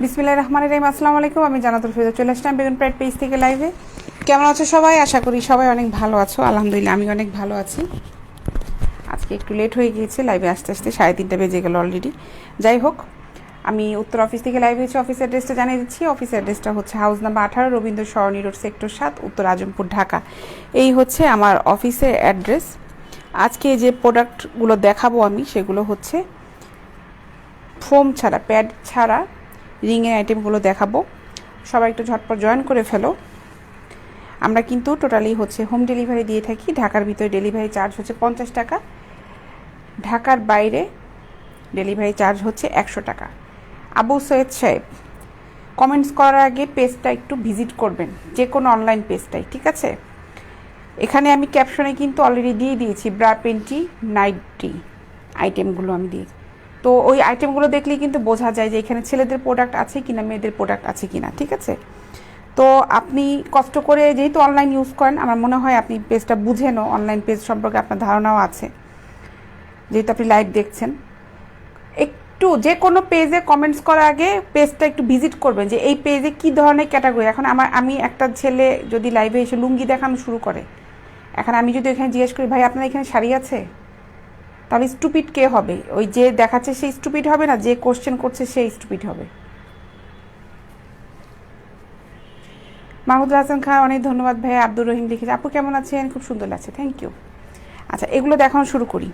বিসমিল্লাহির রহমানির রহিম। আসসালামু আলাইকুম, আমি জান্নাতুল ফেরদৌস চলে আসলাম বেগুন প্রাইড পেজ থেকে লাইভে। কেমন আছো সবাই? আশা করি সবাই অনেক ভালো আছো। আলহামদুলিল্লাহ আমি অনেক ভালো আছি। আজকে একটু লেট হয়ে গিয়েছে লাইভে আসতে আসতে, 3:30 বেজে গেল অলরেডি। যাই হোক, আমি উত্তর অফিস থেকে লাইভে এসে অফিস অ্যাড্রেসটা জানিয়ে দিচ্ছি। অফিস অ্যাড্রেসটা হচ্ছে হাউস নাম্বার 18, রবীন্দ্র সরণি রোড, সেক্টর 7, উত্তর আজমপুর, ঢাকা। এই হচ্ছে আমার অফিসের অ্যাড্রেস। আজকে যে প্রোডাক্টগুলো দেখাবো আমি সেগুলো হচ্ছে ফোম ছাড়া, প্যাড ছাড়া রিংয়ের আইটেমগুলো দেখাবো। সবাই একটু ঝটপট জয়েন করে ফেলো। আমরা কিন্তু টোটালি হচ্ছে হোম ডেলিভারি দিয়ে থাকি। ঢাকার ভিতরে ডেলিভারি চার্জ হচ্ছে 50 টাকা, ঢাকার বাইরে ডেলিভারি চার্জ হচ্ছে 100 টাকা। আবু সৈয়দ সাহেব, কমেন্টস করার আগে পেজটা একটু ভিজিট করবেন, যে কোনো অনলাইন পেজটাই, ঠিক আছে? এখানে আমি ক্যাপশনে কিন্তু অলরেডি দিয়ে দিয়েছি ব্রা, পেন্টি, নাইটি আইটেমগুলো আমি দিয়েছি। তো ওই আইটেমগুলো দেখলেই কিন্তু বোঝা যায় যে এখানে ছেলেদের প্রোডাক্ট আছে কিনা, মেয়েদের প্রোডাক্ট আছে কিনা, ঠিক আছে? তো আপনি কষ্ট করে যেহেতু অনলাইন ইউজ করেন, আমার মনে হয় আপনি পেজটা বুঝেনও, অনলাইন পেজ সম্পর্কে আপনার ধারণাও আছে যেহেতু আপনি লাইভ দেখছেন। একটু যে কোনো পেজে কমেন্টস করার আগে পেজটা একটু ভিজিট করবেন যে এই পেজে কী ধরনের ক্যাটাগরি। এখন আমি একটা ছেলে যদি লাইভে এসে লুঙ্গি দেখানো শুরু করে, এখন আমি যদি এখানে জিজ্ঞেস করি ভাই আপনার এখানে শাড়ি আছে, তাহলে স্টুপিড কে হবে? ওই যে দেখাচ্ছে সেই স্টুপিড হবে না, যে কোশ্চেন করছে সেই স্টুপিড হবে। মাহমুদুল হাসান খান, অনেক ধন্যবাদ ভাই। আব্দুর রহিম লিখেছে, আপু কেমন আছেন? খুব সুন্দর লাগছে, থ্যাংক ইউ। আচ্ছা, এগুলো দেখানো শুরু করি।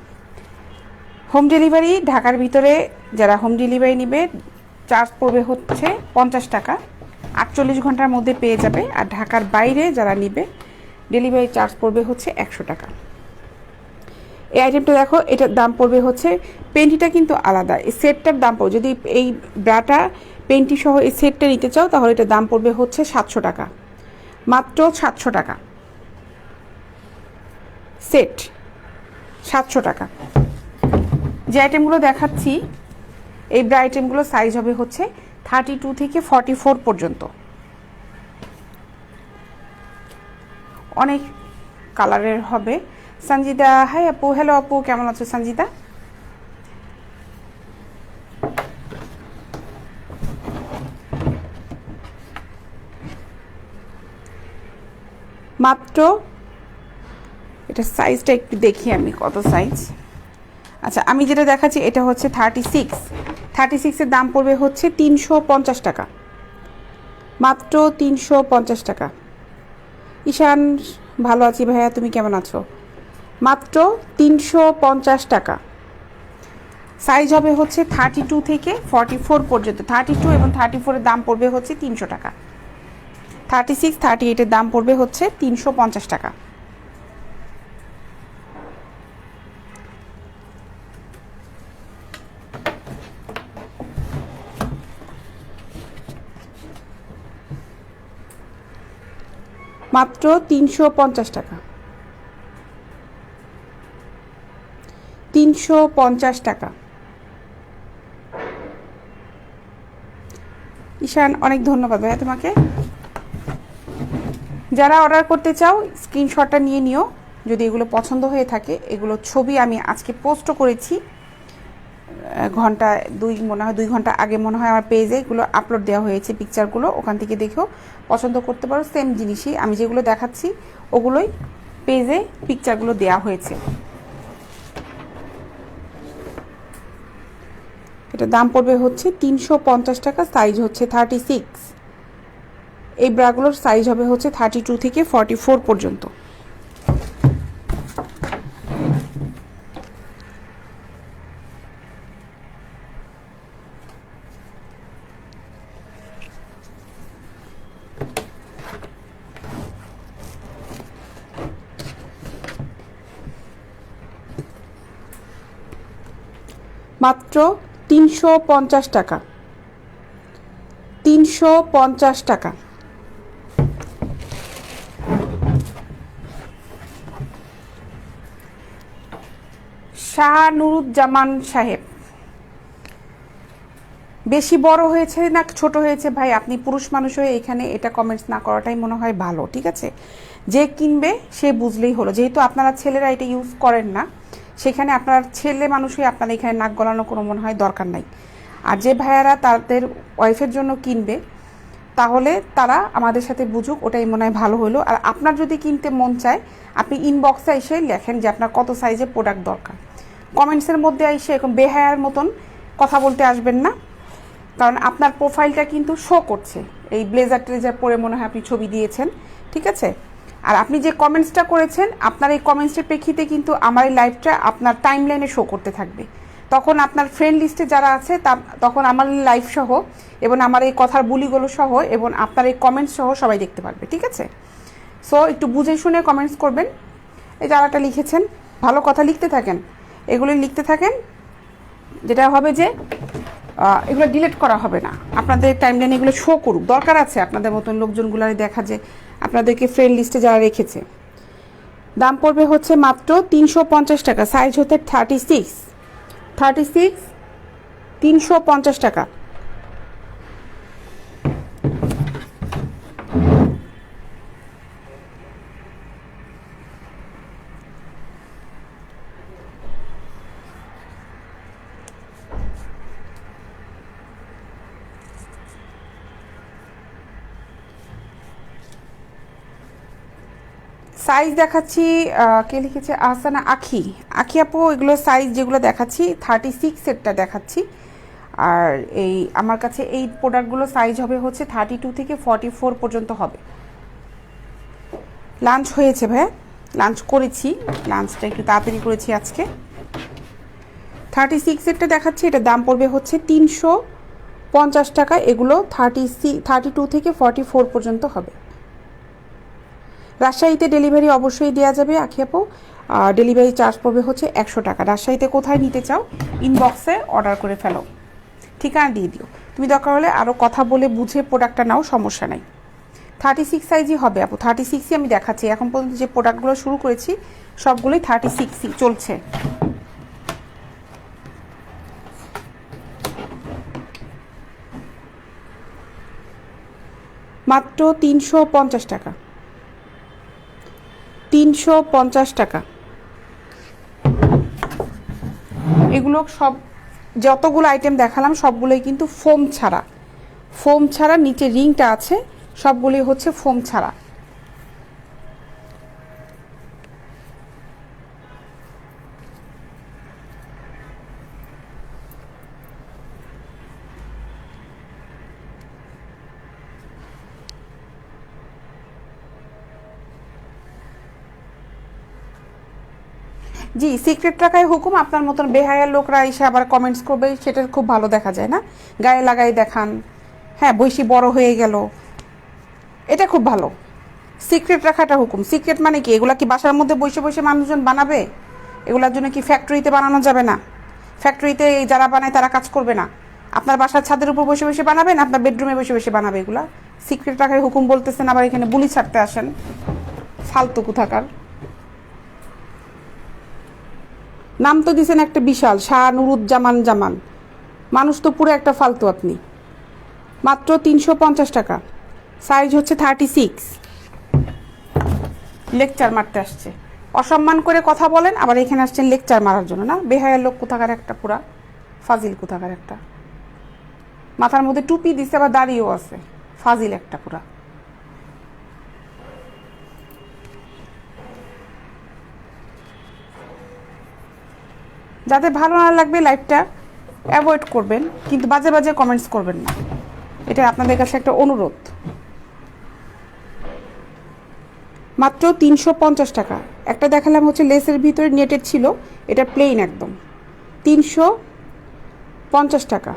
হোম ডেলিভারি ঢাকার ভিতরে যারা হোম ডেলিভারি নেবে চার্জ পড়বে হচ্ছে 50 টাকা, 48 ঘন্টার মধ্যে পেয়ে যাবে। আর ঢাকার বাইরে যারা নেবে ডেলিভারি চার্জ পড়বে হচ্ছে 100 টাকা। এই আইটেমটা দেখো, এটার দাম পড়বে হচ্ছে, পেন্টিটা কিন্তু আলাদা, এই সেটটার দাম পড়বে, যদি এই ব্রাটা পেন্টি সহ এই সেটটা নিতে চাও তাহলে এটার দাম পড়বে হচ্ছে 700 টাকা, মাত্র 700 টাকা সেট, 700 টাকা। যে আইটেমগুলো দেখাচ্ছি এই ব্রা আইটেমগুলো সাইজ হবে হচ্ছে 32 থেকে 44 পর্যন্ত, অনেক কালারের হবে। সঞ্জিদা, হাই আপু, হ্যালো আপু, কেমন আছো সঞ্জিদা? মাত্র এটা সাইজটা একটু দেখি আমি কত সাইজ। আচ্ছা, আমি যেটা দেখাচ্ছি এটা হচ্ছে 36 এর দাম পড়বে হচ্ছে 350 টাকা, মাত্র 350 টাকা। ঈশান, ভালো আছি ভাইয়া, তুমি কেমন আছো? মাত্র 350 টাকা। সাইজ হবে হচ্ছে 32 থেকে 44 পর্যন্ত, 32 এবং 34 এর দাম পড়বে হচ্ছে 300 টাকা, 36, 38 এর দাম পড়বে হচ্ছে 350 টাকা। মাত্র 350 টাকা, 350 টাকা। ঈশান, অনেক ধন্যবাদ ভাইয়া তোমাকে। যারা অর্ডার করতে চাও স্ক্রিনশটটা নিয়ে নিও, যদি এগুলো পছন্দ হয়ে থাকে। এগুলো ছবি আমি আজকে পোস্টও করেছি, ঘন্টা 2 ঘন্টা আগে মনে হয় আমার পেজে এগুলো আপলোড দেওয়া হয়েছে, পিকচারগুলো ওখান থেকে দেখেও পছন্দ করতে পারো। সেম জিনিসই আমি যেগুলো দেখাচ্ছি ওগুলোই পেজে পিকচারগুলো দেওয়া হয়েছে। এটা দাম পড়বে হচ্ছে 350 টাকা, সাইজ হচ্ছে 36। এই ব্রাগুলোর সাইজ হবে হচ্ছে 32 থেকে 44 পর্যন্ত। মাত্র 350 টাকা, 350 টাকা। শাহনুরুজ্জামান সাহেব, বেশি বড় হয়েছে না ছোট হয়েছে ভাই, আপনি পুরুষ মানুষ হয়ে এখানে এটা কমেন্টস না করাটাই মনে হয় ভালো, ঠিক আছে? যে কিনবে সে বুঝলেই হলো, যেহেতু আপনারা ছেলেরা এটা ইউজ করেন না, সেখানে আপনার ছেলে মানুষ হয়ে আপনারা এখানে নাক গলানো কোনো মনে হয় দরকার নাই। আর যে ভাইয়ারা তাদের ওয়াইফের জন্য কিনবে তাহলে তারা আমাদের সাথে বুঝুক, ওটাই মনে হয় ভালো হলো। আর আপনার যদি কিনতে মন চায় আপনি ইনবক্সে এসে লেখেন যে আপনার কত সাইজের প্রোডাক্ট দরকার। কমেন্টসের মধ্যে এসে এরকম বেহায়ার মতন কথা বলতে আসবেন না, কারণ আপনার প্রোফাইলটা কিন্তু শো করছে। এই ব্লেজার ট্রেজার পরে মনে হয় আপনি ছবি দিয়েছেন, ঠিক আছে? আর আপনি যে কমেন্টসটা করেছেন আপনার এই কমেন্টসের প্রেক্ষিতে কিন্তু আমার এই লাইভটা আপনার টাইমলাইনে শো করতে থাকবে। তখন আপনার ফ্রেন্ড লিস্টে যারা আছে তখন আমার লাইভ সহ এবং আমার এই কথার বুলিগুলো সহ এবং আপনার এই কমেন্টস সহ সবাই দেখতে পারবে, ঠিক আছে? সো একটু বুঝে শুনে কমেন্টস করবেন। এই যারাটা লিখেছেন ভালো কথা লিখতে থাকেন, এগুলি লিখতে থাকেন, যেটা হবে যে এগুলো ডিলিট করা হবে না, আপনাদের টাইমলাইনে এগুলো শো করুক। দরকার আছে আপনাদের মতন লোকজনগুলো দেখা যে আপনাদেরকে ফ্রেন্ড লিস্টে যারা রেখেছে। দাম পড়বে হচ্ছে মাত্র 350 টাকা, সাইজ হতে 36, 350 টাকা। সাইজ দেখাচ্ছি, কে লিখেছে? আহসানা আখি, আখি আপু। এগুলো সাইজ যেগুলো দেখাচ্ছি 36 দেখাচ্ছি। আর এই আমার কাছে এই প্রোডাক্টগুলো সাইজ হবে হচ্ছে 32 থেকে 44 পর্যন্ত হবে। লাঞ্চ হয়েছে ভাই, লাঞ্চ করেছি, লাঞ্চটা একটু তাড়াতাড়ি করেছি আজকে। 36 দেখাচ্ছি, এটার দাম পড়বে হচ্ছে 350 টাকা। এগুলো 32 থেকে 44 পর্যন্ত হবে। রাজশাহীতে ডেলিভারি অবশ্যই দেওয়া যাবে আখি আপু, ডেলিভারি চার্জ পড়বে হচ্ছে 100 টাকা। রাজশাহীতে কোথায় নিতে চাও ইনবক্সে অর্ডার করে ফেলো, ঠিকানা দিয়ে দিও। তুমি দরকার হলে আরও কথা বলে বুঝে প্রোডাক্টটা নাও, সমস্যা নাই। 36 সাইজই হবে আপু, 36ই আমি দেখাচ্ছি। এখন পর্যন্ত যে প্রোডাক্টগুলো শুরু করেছি সবগুলোই 36ই চলছে। মাত্র 350 টাকা, 350 টাকা। এগুলো সব যতগুলো আইটেম দেখালাম সবগুলোই কিন্তু ফোম ছাড়া, ফোম ছাড়া। নিচে রিংটা আছে, সবগুলোই হচ্ছে ফোম ছাড়া। জি, সিক্রেট রাখাই হুকুম। আপনার মতন বেহায়ার লোকরা এসে আবার কমেন্টস করবে, সেটা খুব ভালো দেখা যায় না? গায়ে লাগাই দেখান, হ্যাঁ বৈশি বড় হয়ে গেল, এটা খুব ভালো। সিক্রেট রাখাটা হুকুম। সিক্রেট মানে কি? এগুলা কি বাসার মধ্যে বসে বসে মানুষজন বানাবে? এগুলোর জন্য কি ফ্যাক্টরিতে বানানো যাবে না? ফ্যাক্টরিতে যারা বানায় তারা কাজ করবে না? আপনার বাসার ছাদের উপর বসে বসে বানাবেন, আপনার বেডরুমে বসে বসে বানাবে? এগুলা সিক্রেট রাখার হুকুম বলতেছেন, আবার এখানে বুলি ছাড়তে আসেন, ফালতু কোথাকার। নাম তো দিছেন একটা বিশাল, শাহ নুরুজ্জামান জামান, মানুষ তো পুরো একটা ফালতু আপনি। মাত্র 350 টাকা, সাইজ হচ্ছে 36। লেকচার মারতে আসছে, অসম্মান করে কথা বলেন, আবার এখানে আসছেন লেকচার মারার জন্য না? বেহায়ার লোক কোথাকার একটা, পুরা ফাজিল কোথাকার একটা। মাথার মধ্যে টুপি দিছে, আবার দাড়িও আছে, ফাজিল একটা পুরা। যাদের ভালো না লাগবে লাইভটা অ্যাভয়েড করবেন, কিন্তু বাজে বাজে কমেন্টস করবেন না, এটা আপনাদের কাছে একটা অনুরোধ। মাত্র 350 টাকা। একটা দেখালাম হচ্ছে লেসের ভিতরে নেটেড ছিল, এটা প্লেন একদম, 350 টাকা।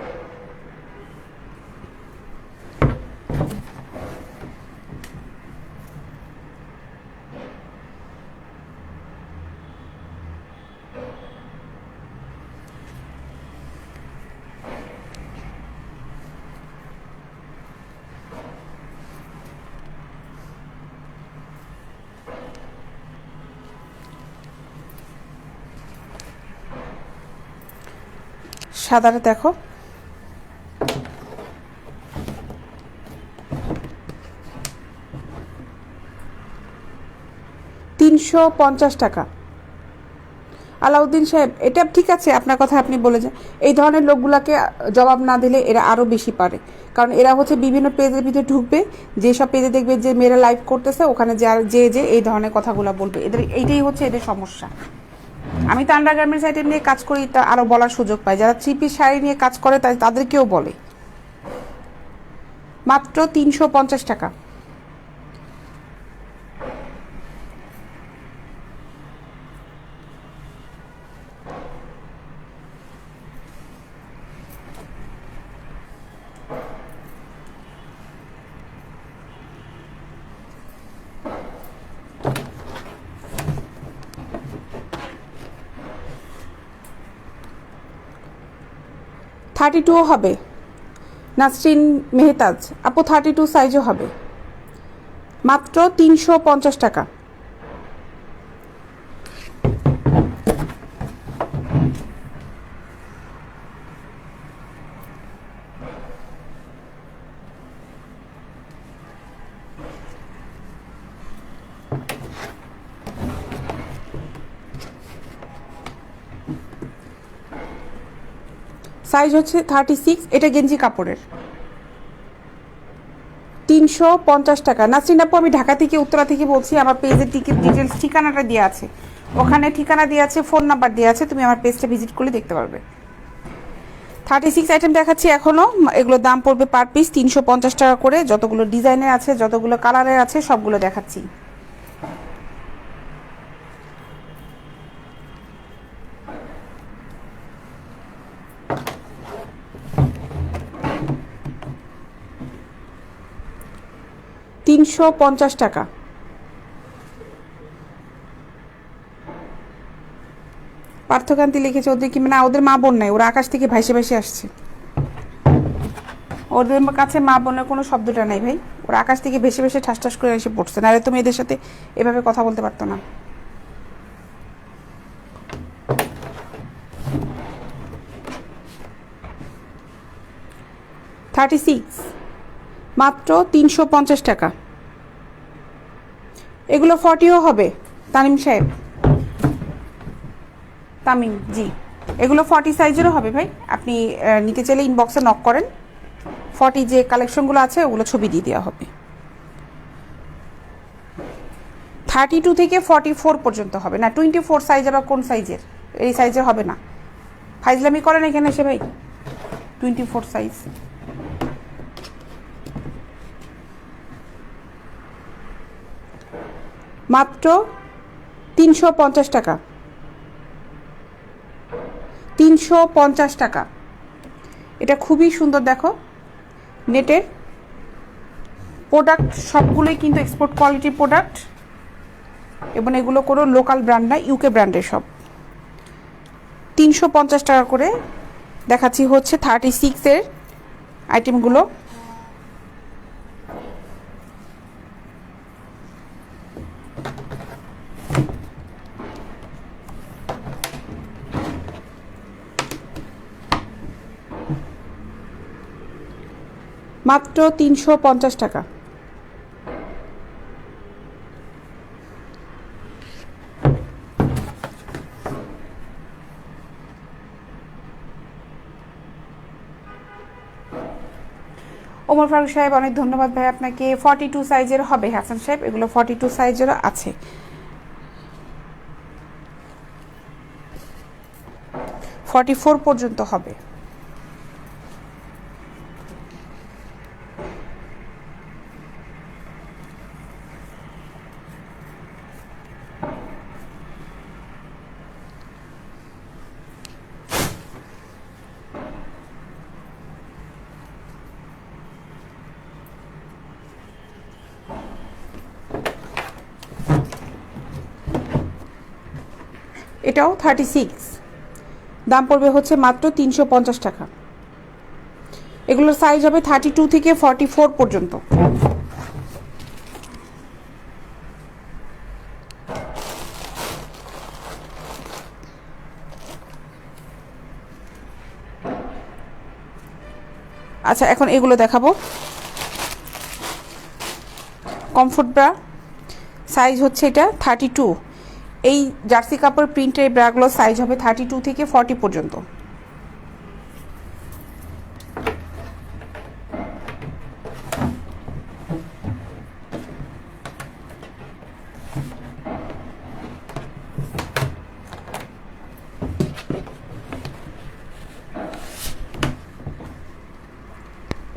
সাদাটা দেখো, 350 টাকা। আলাউদ্দিন সাহেব, এটা ঠিক আছে, আপনার কথা আপনি বলে যান। এই ধরনের লোকগুলাকে জবাব না দিলে এরা আরও বেশি পারে, কারণ এরা হচ্ছে বিভিন্ন পেজের ভিতরে ঢুকবে, যেসব পেজে দেখবে যে মেয়েরা লাইভ করতেছে ওখানে যে এই ধরনের কথাগুলো বলবে, এদের এইটাই হচ্ছে এদের সমস্যা। আমি তো আন্ডারগার্মেন্টস আইটেম নিয়ে কাজ করি, তা আরও বলার সুযোগ পাই। যারা 3 পিস শাড়ি নিয়ে কাজ করে তাদেরকেও বলে। মাত্র 350 টাকা। থার্টি টুও হবে, নাসরিন মেহতাজ আপু 32 সাইজও হবে, মাত্র 350 টাকা। সাইজ হচ্ছে 36, এটা গেঞ্জি কাপড়ের, 350 টাকা। নাসরিন আপু, আমি ঢাকা থেকে উত্তরা থেকে বলছি, আমার পেজের টিকিট ডিটেলস ঠিকানাটা দেওয়া আছে, ওখানে ঠিকানা দেওয়া আছে, ফোন নাম্বার দেওয়া আছে, তুমি আমার পেজটা ভিজিট করলে দেখতে পারবে। 36 আইটেম দেখাচ্ছি এখনও, এগুলোর দাম পড়বে পার পিস 350 টাকা করে। যতগুলো ডিজাইনের আছে, যতগুলো কালারের আছে, সবগুলো দেখাচ্ছি। $350 টাকা। পার্থকান্তি লিখেছে ওদের কি না, ওদের মা বোন নাই, ওরা আকাশ থেকে ভাইসে ভাইসে আসছে। ওদের কাছে মা বোনের কোনো শব্দটা নাই ভাই, ওরা আকাশ থেকে ভেসে ভেসে ঠাস ঠাস করে এসে পড়ছে, নাহলে তুমি এদের সাথে এভাবে কথা বলতে পারতো না। $36, মাত্র 350 টাকা। এগুলো 40ও হবে তামিম সাহেব, তামিম জি, এগুলো 40 সাইজেরও হবে ভাই। আপনি নিতে চাইলে ইনবক্সে নক করেন, 40 যে কালেকশনগুলো আছে ওগুলো ছবি দিয়ে দেওয়া হবে। 32 থেকে 44 পর্যন্ত হবে না, 24 সাইজ আবার কোন সাইজের, এই সাইজের হবে না, ফাইজলামি করেন এখানে এসে ভাই। 24 সাইজ, মাত্র 350 টাকা। 350 টাকা। এটা খুবই সুন্দর, দেখো নেটের প্রোডাক্ট, সবগুলোই কিন্তু এক্সপোর্ট কোয়ালিটির প্রোডাক্ট, এবং এগুলো কোনো লোকাল ব্র্যান্ড না, ইউকে ব্র্যান্ডের সব। 350 টাকা করে দেখাচ্ছি হচ্ছে 36-এর আইটেমগুলো। মাত্র 350 টাকা। ওমর ফারুক সাহেব, অনেক ধন্যবাদ ভাই আপনাকে। 42 সাইজের হবে হাসান সাহেব, এগুলো 42 সাইজেরও আছে, 44 পর্যন্ত হবে। এটাও 36, দাম পড়বে হচ্ছে মাত্র 350 টাকা। এগুলোর সাইজ হবে 32 থেকে 44 পর্যন্ত। আচ্ছা, এখন এগুলো দেখাবো। কমফোর্ট ব্রা, সাইজ হচ্ছে এটা 32, এই জার্সি কাপড় প্রিন্টের ব্রাগুলোর সাইজ হবে 32 থেকে 40 পর্যন্ত।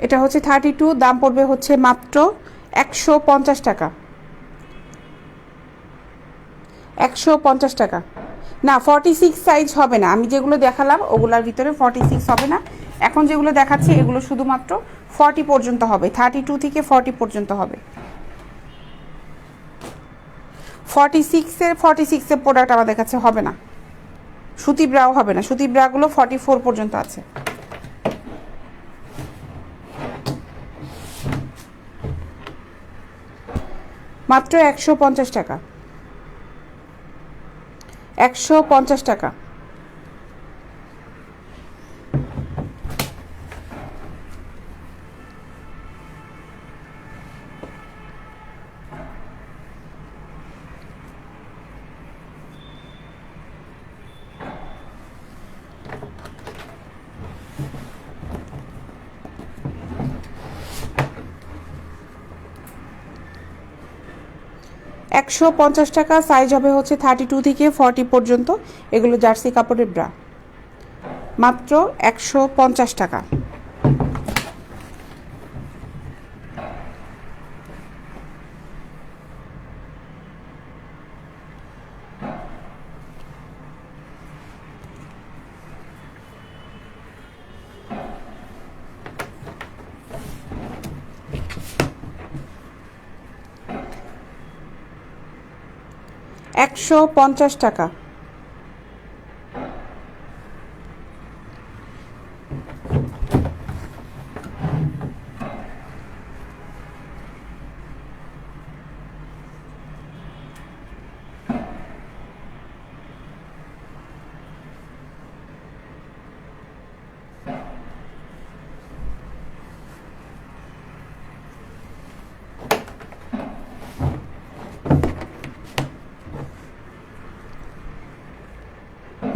এটা হচ্ছে 32, দাম পড়বে হচ্ছে মাত্র 150 টাকা। 150 টাকা না, 46 সাইজ হবে না। আমি যেগুলো দেখালাম ওগুলোর ভিতরে 46 হবে না। এখন যেগুলো দেখাচ্ছি এগুলো শুধুমাত্র 40 পর্যন্ত হবে, 32 থেকে 40 পর্যন্ত হবে। 46-এর প্রোডাক্ট আমাদের কাছে হবে না, সুতি ব্রাও হবে না। সুতি ব্রাগুলো 44 পর্যন্ত আছে। মাত্র 150 টাকা। 150 টাকা। $150 টাকা, সাইজ হবে হচ্ছে 32 থেকে 40 পর্যন্ত। এগুলো জার্সি কাপড়ের ব্রা, মাত্র 150 টাকা। $150 টাকা।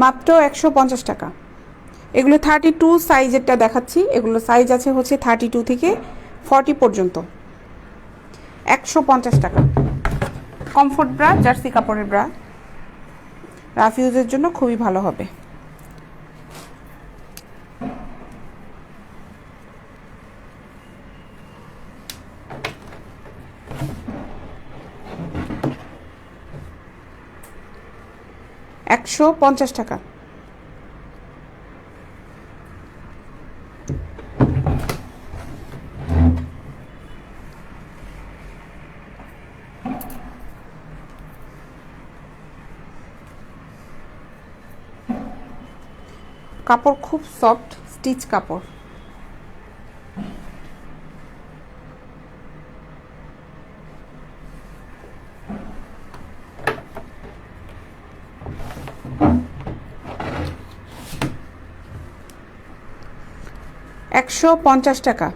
মাত্র 150 টাকা। এগুলো 32 সাইজেরটা দেখাচ্ছি। এগুলো সাইজ আছে হচ্ছে 32 থেকে 40 পর্যন্ত। 150 টাকা। কমফোর্ট ব্রা, জার্সি কাপড়ের ব্রা, রাফ ইউজের জন্য খুবই ভালো হবে। $150 টাকা। কাপড় খুব সফট, স্টিচ কাপড়। $150 টাকা।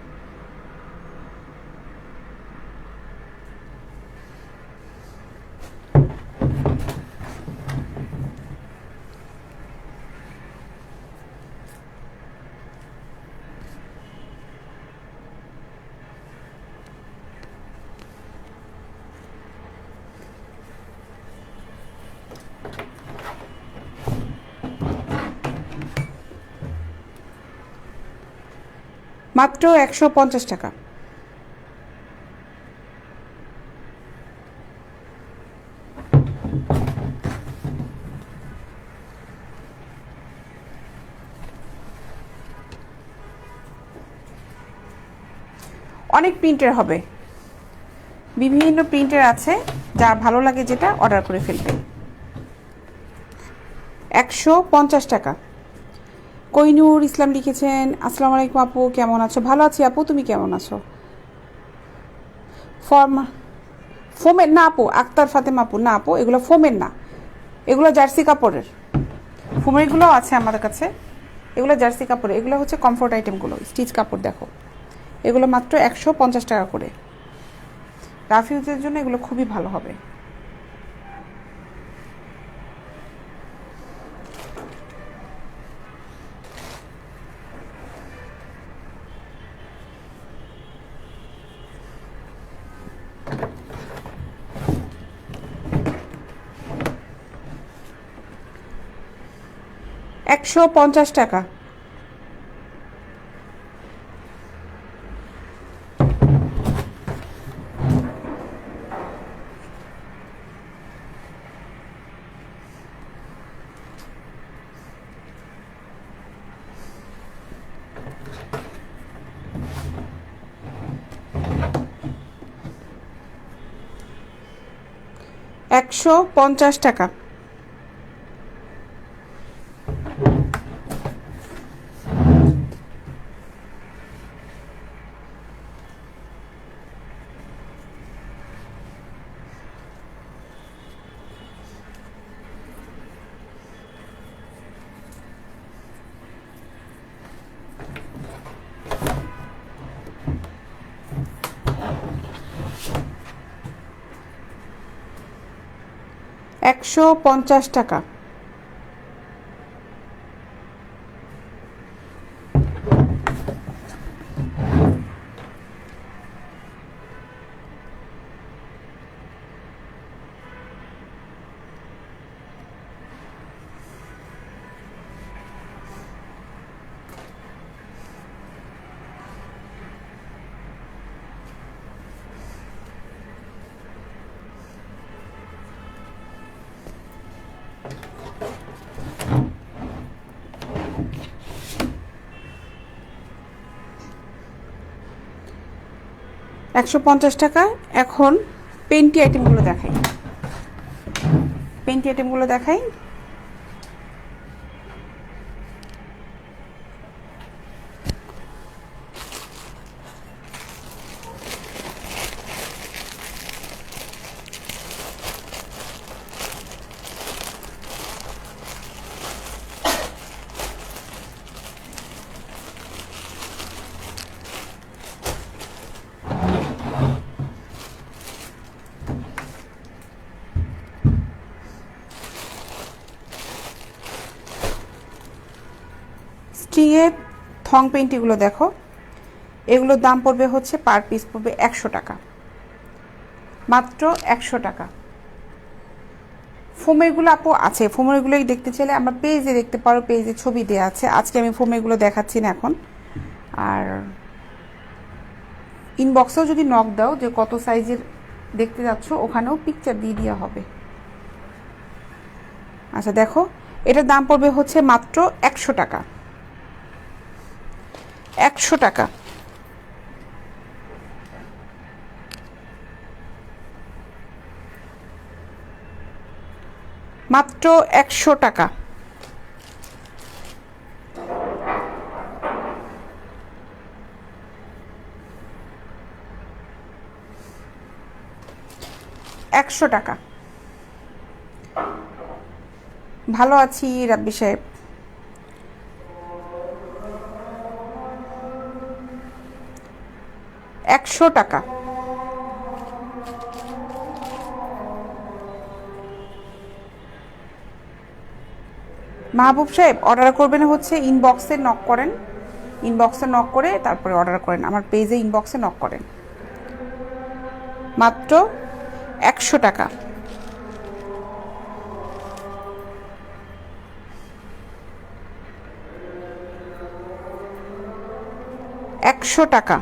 মাত্র 150 টাকা। অনেক প্রিন্টের হবে, বিভিন্ন প্রিন্টের আছে, যা ভালো লাগে যেটা অর্ডার করে ফেলবে। 150 টাকা। কইনুর ইসলাম লিখেছেন, আসসালামু আলাইকুম আপু, কেমন আছো? ভালো আছি আপু, তুমি কেমন আছো? ফোমের না আপু, আক্তার ফাতেমা আপু, না আপু এগুলো ফোমের না, এগুলো জার্সি কাপড়ের। ফোমেরগুলোও আছে আমাদের কাছে, এগুলো জার্সি কাপড়ের। এগুলো হচ্ছে কমফোর্ট আইটেমগুলো, স্টিচ কাপড়। দেখো এগুলো মাত্র 150 টাকা করে। রাফ ইউজের জন্য এগুলো খুবই ভালো হবে। 150 টাকা। $150 টাকা। $150। এখন পেন্টি আইটেমগুলো দেখাই। স্ট্রিংয়ের থং পেন্টিগুলো দেখো, এগুলোর দাম পড়বে হচ্ছে পার পিস পড়বে 100 টাকা, মাত্র 100 টাকা। ফোমেরগুলো আপু আছে, ফোমেরগুলোই দেখতে চাইলে আমার পেজে দেখতে পারো, পেজে ছবি দেওয়া আছে। আজকে আমি ফোমেরগুলো দেখাচ্ছি না এখন। আর ইনবক্সেও যদি নক দাও যে কত সাইজের দেখতে যাচ্ছ, ওখানেও পিকচার দিয়ে দেওয়া হবে। আচ্ছা দেখো, এটার দাম পড়বে হচ্ছে মাত্র 100 টাকা। 100 টাকা। মাত্র 100 টাকা। টাকা। ভালো আছি রাব্বি সাহেব। টাকা। মাহবুব সাহেব অর্ডার করবেন হচ্ছে ইনবক্সে নক করেন, ইনবক্সে নক করে তারপরে অর্ডার করেন, আমার পেজে ইনবক্সে নক করেন। মাত্র 100 টাকা। 100 টাকা।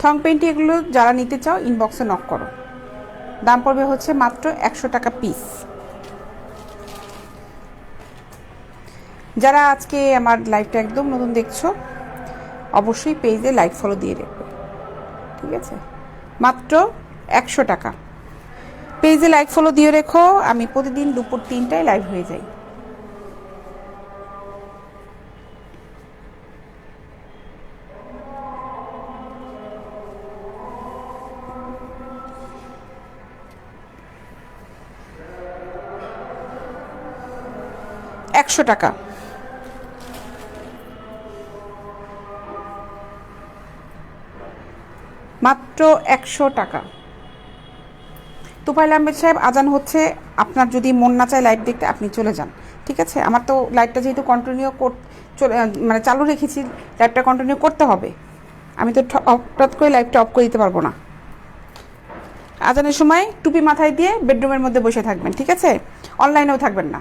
থং পেন্টি এগুলো যারা নিতে চাও ইনবক্সে নক করো, দাম পড়বে হচ্ছে মাত্র 100 টাকা পিস। যারা আজকে আমার লাইভটা একদম নতুন দেখছো, অবশ্যই পেজে লাইক ফলো দিয়ে রাখবে, ঠিক আছে? মাত্র 100 টাকা। পেজে লাইক ফলো দিয়ে রেখো, আমি প্রতিদিন দুপুর 3টায় লাইভ হয়ে যাই। $100 টাকা। মাত্র 100 টাকা। তোফায়েল আহমেদ সাহেব, আজান হচ্ছে, আপনার যদি মন না চায় লাইভ দেখতে আপনি চলে যান, ঠিক আছে? আমার তো লাইভটা যেহেতু কন্টিনিউ মানে চালু রেখেছি, লাইভটা কন্টিনিউ করতে হবে, আমি তো হঠাৎ করে লাইভটা অফ করে দিতে পারবো না। আজানের সময় টুপি মাথায় দিয়ে বেডরুমের মধ্যে বসে থাকবেন, ঠিক আছে? অনলাইনেও থাকবেন না।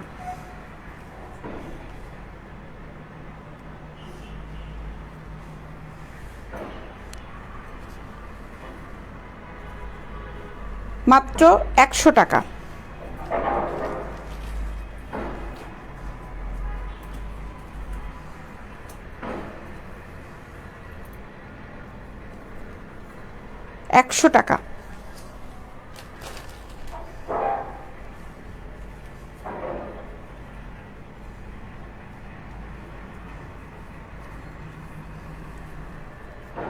মাত্র 100 টাকা। একশো টাকা।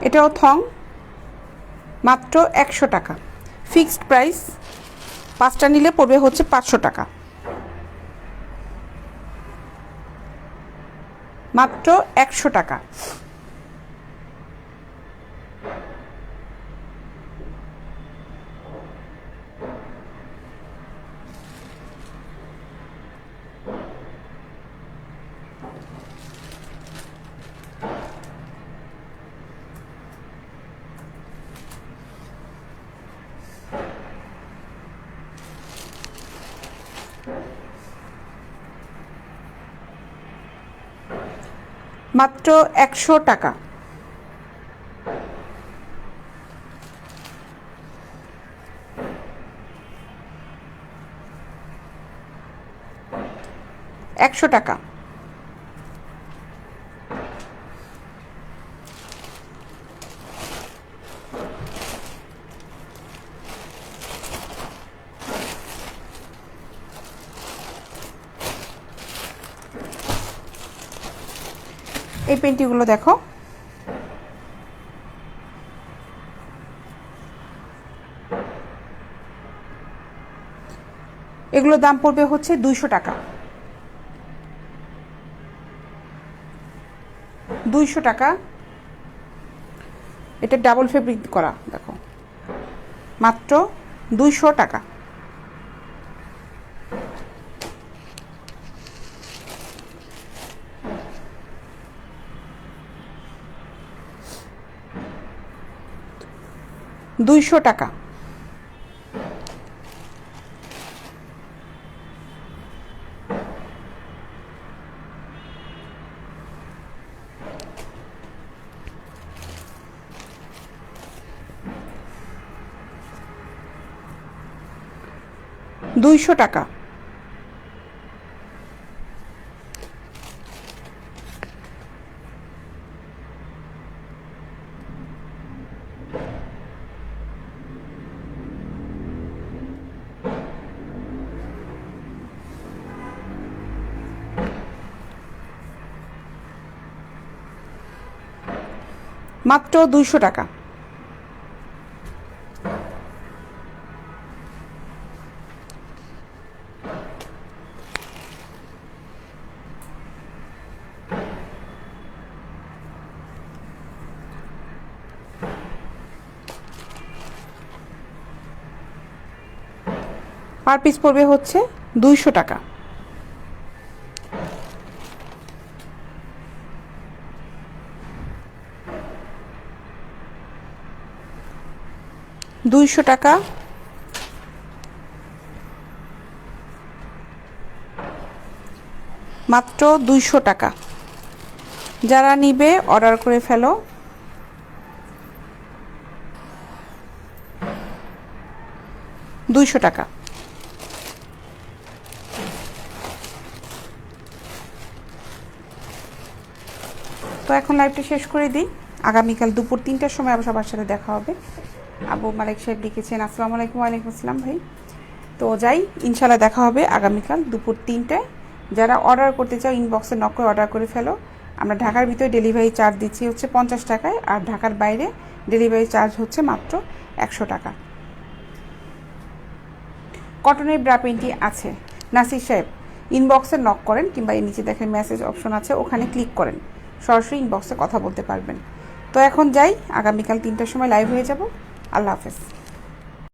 এটাও থং, মাত্র 100 টাকা। ফিক্সড প্রাইস, 5টা নিলে পড়বে হচ্ছে 500 টাকা, মাত্র 100 টাকা। মাত্র 100 টাকা। একশো টাকা। এই পেন্টিগুলো দেখো, এগুলো দাম পড়বে হচ্ছে 200 টাকা। 200 টাকা। এটা ডাবল ফেব্রিক করা, দেখো, মাত্র 200 টাকা। দুইশো টাকা। দুইশো টাকা। মাত্র 200 টাকা। পার পিস পড়বে হচ্ছে 200 টাকা। দুইশো টাকা। মাত্র 200 টাকা। যারা নিবে অর্ডার করে ফেলো। দুইশো টাকা। তো এখন লাইভটা শেষ করে দিই। আগামীকাল দুপুর 3টার সময় আবার সবার সাথে দেখা হবে। আবু মালিক সাহেব লিখেছেন, আসসালামু আলাইকুম। ওয়ালাইকুম আসসালাম ভাই। তো যাই, ইনশাল্লাহ দেখা হবে আগামীকাল দুপুর 3টায়। যারা অর্ডার করতে চাও ইনবক্সে নক করে অর্ডার করে ফেলো। আমরা ঢাকার ভিতরে ডেলিভারি চার্জ দিচ্ছি হচ্ছে 50 টাকায়, আর ঢাকার বাইরে ডেলিভারি চার্জ হচ্ছে মাত্র 100 টাকা। কটনের ব্রা প্যান্টি আছে। নাসির সাহেব ইনবক্সে নক করেন, কিংবা এই নিচে দেখেন মেসেজ অপশন আছে, ওখানে ক্লিক করেন, সরাসরি ইনবক্সে কথা বলতে পারবেন। তো এখন যাই, আগামীকাল 3টার সময় লাইভ হয়ে যাব। আল্লাহ হাফেজ।